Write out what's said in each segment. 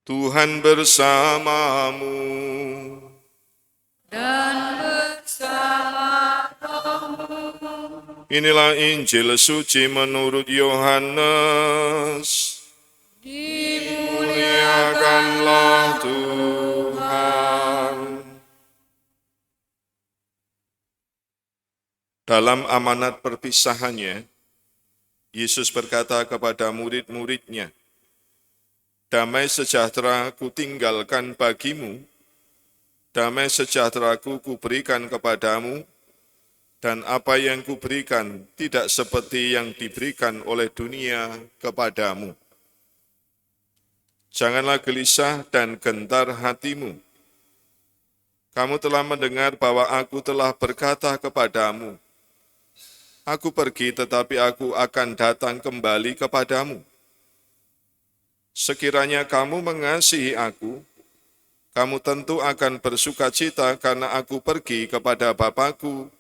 Tuhan bersamamu. Dan bersama rohmu. Inilah Injil suci menurut Yohanes. Dimuliakanlah Tuhan. Dalam amanat perpisahannya, Yesus berkata kepada murid-muridnya, "Damai sejahtera kutinggalkan bagimu, damai sejahtera kuberikan kepadamu, dan apa yang kuberikan tidak seperti yang diberikan oleh dunia kepadamu. Janganlah gelisah dan gentar hatimu. Kamu telah mendengar bahwa aku telah berkata kepadamu, aku pergi tetapi aku akan datang kembali kepadamu. Sekiranya kamu mengasihi aku, kamu tentu akan bersukacita karena aku pergi kepada Bapa-Ku,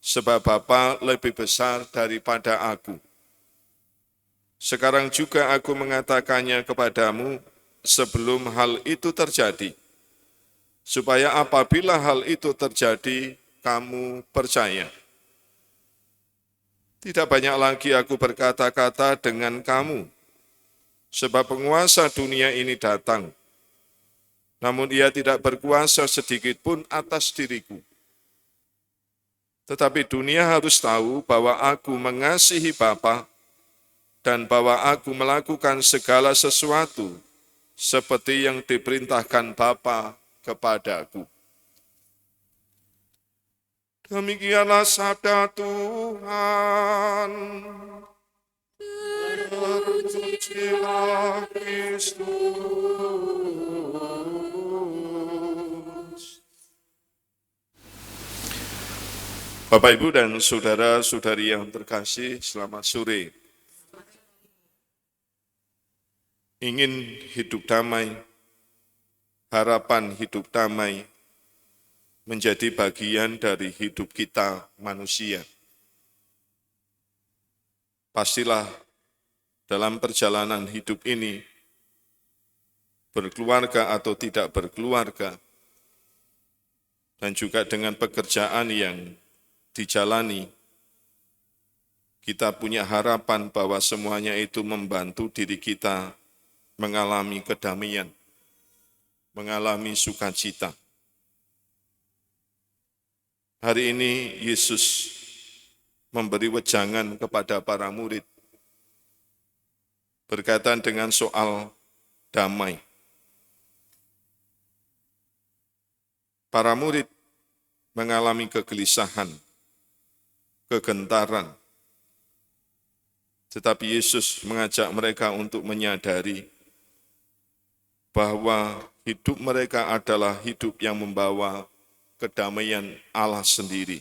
sebab Bapa lebih besar daripada aku. Sekarang juga aku mengatakannya kepadamu sebelum hal itu terjadi, supaya apabila hal itu terjadi, kamu percaya. Tidak banyak lagi aku berkata-kata dengan kamu, sebab penguasa dunia ini datang, namun ia tidak berkuasa sedikit pun atas diriku. Tetapi dunia harus tahu bahwa aku mengasihi Bapa dan bahwa aku melakukan segala sesuatu seperti yang diperintahkan Bapa kepadaku." Demikianlah sabda Tuhan. Terpujilah Kristus. Bapak, Ibu, dan saudara-saudari yang terkasih, selamat sore. Ingin hidup damai, harapan hidup damai menjadi bagian dari hidup kita manusia. Pastilah dalam perjalanan hidup ini, berkeluarga atau tidak berkeluarga, dan juga dengan pekerjaan yang dijalani, kita punya harapan bahwa semuanya itu membantu diri kita mengalami kedamaian, mengalami sukacita. Hari ini Yesus memberi wejangan kepada para murid berkaitan dengan soal damai. Para murid mengalami kegelisahan, kegentaran, tetapi Yesus mengajak mereka untuk menyadari bahwa hidup mereka adalah hidup yang membawa kedamaian Allah sendiri.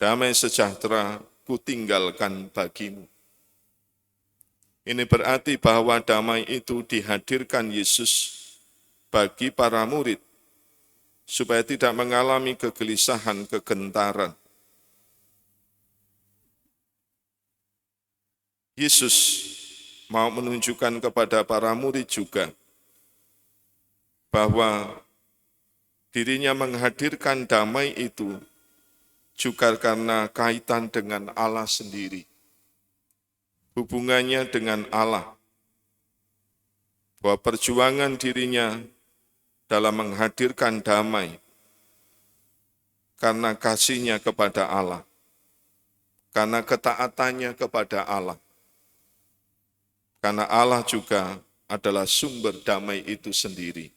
Damai sejahtera kutinggalkan bagimu. Ini berarti bahwa damai itu dihadirkan Yesus bagi para murid, supaya tidak mengalami kegelisahan, kegentaran. Yesus mau menunjukkan kepada para murid juga bahwa dirinya menghadirkan damai itu juga karena kaitan dengan Allah sendiri. Hubungannya dengan Allah, bahwa perjuangan dirinya dalam menghadirkan damai karena kasihnya kepada Allah, karena ketaatannya kepada Allah, karena Allah juga adalah sumber damai itu sendiri.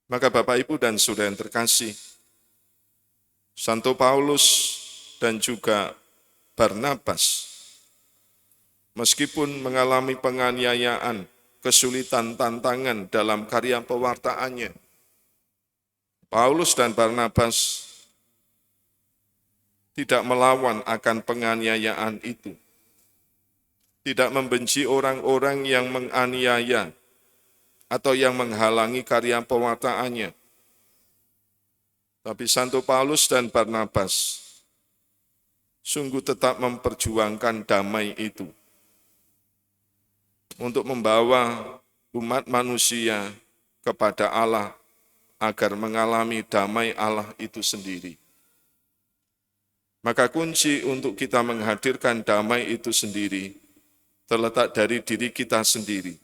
Maka Bapak, Ibu, dan saudara yang terkasih, Santo Paulus dan juga Barnabas, meskipun mengalami penganiayaan, kesulitan, tantangan dalam karya pewartaannya, Paulus dan Barnabas tidak melawan akan penganiayaan itu, tidak membenci orang-orang yang menganiaya atau yang menghalangi karya pewartaannya. Tapi Santo Paulus dan Barnabas sungguh tetap memperjuangkan damai itu. untuk membawa umat manusia kepada Allah agar mengalami damai Allah itu sendiri. Maka kunci untuk kita menghadirkan damai itu sendiri terletak dari diri kita sendiri.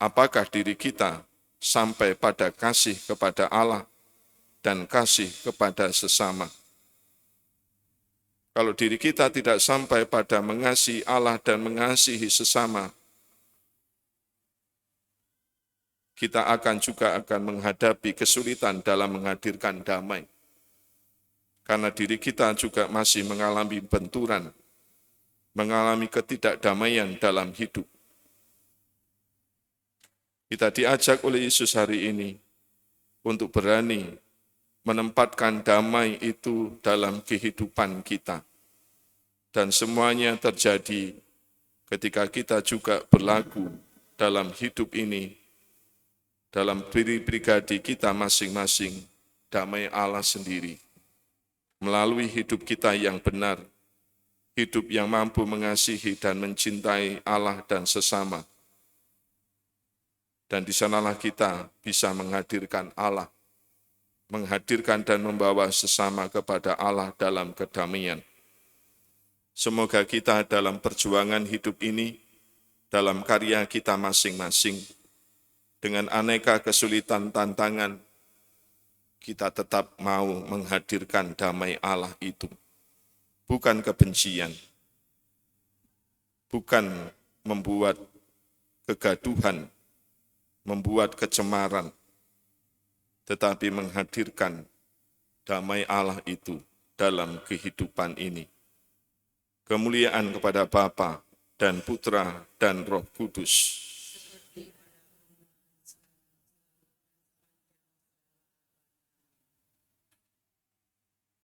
Apakah diri kita sampai pada kasih kepada Allah dan kasih kepada sesama? Kalau diri kita tidak sampai pada mengasihi Allah dan mengasihi sesama, kita juga akan menghadapi kesulitan dalam menghadirkan damai. Karena diri kita juga masih mengalami benturan, mengalami ketidakdamaian dalam hidup. Kita diajak oleh Yesus hari ini untuk berani menempatkan damai itu dalam kehidupan kita. Dan semuanya terjadi ketika kita juga berlaku dalam hidup ini, dalam diri pribadi kita masing-masing, damai Allah sendiri. Melalui hidup kita yang benar, hidup yang mampu mengasihi dan mencintai Allah dan sesama. Dan di sanalah kita bisa menghadirkan Allah, menghadirkan dan membawa sesama kepada Allah dalam kedamaian. Semoga kita dalam perjuangan hidup ini, dalam karya kita masing-masing, dengan aneka kesulitan tantangan, kita tetap mau menghadirkan damai Allah itu. Bukan kebencian, bukan membuat kegaduhan, membuat kecemaran, tetapi menghadirkan damai Allah itu dalam kehidupan ini. Kemuliaan kepada Bapa dan Putra dan Roh Kudus,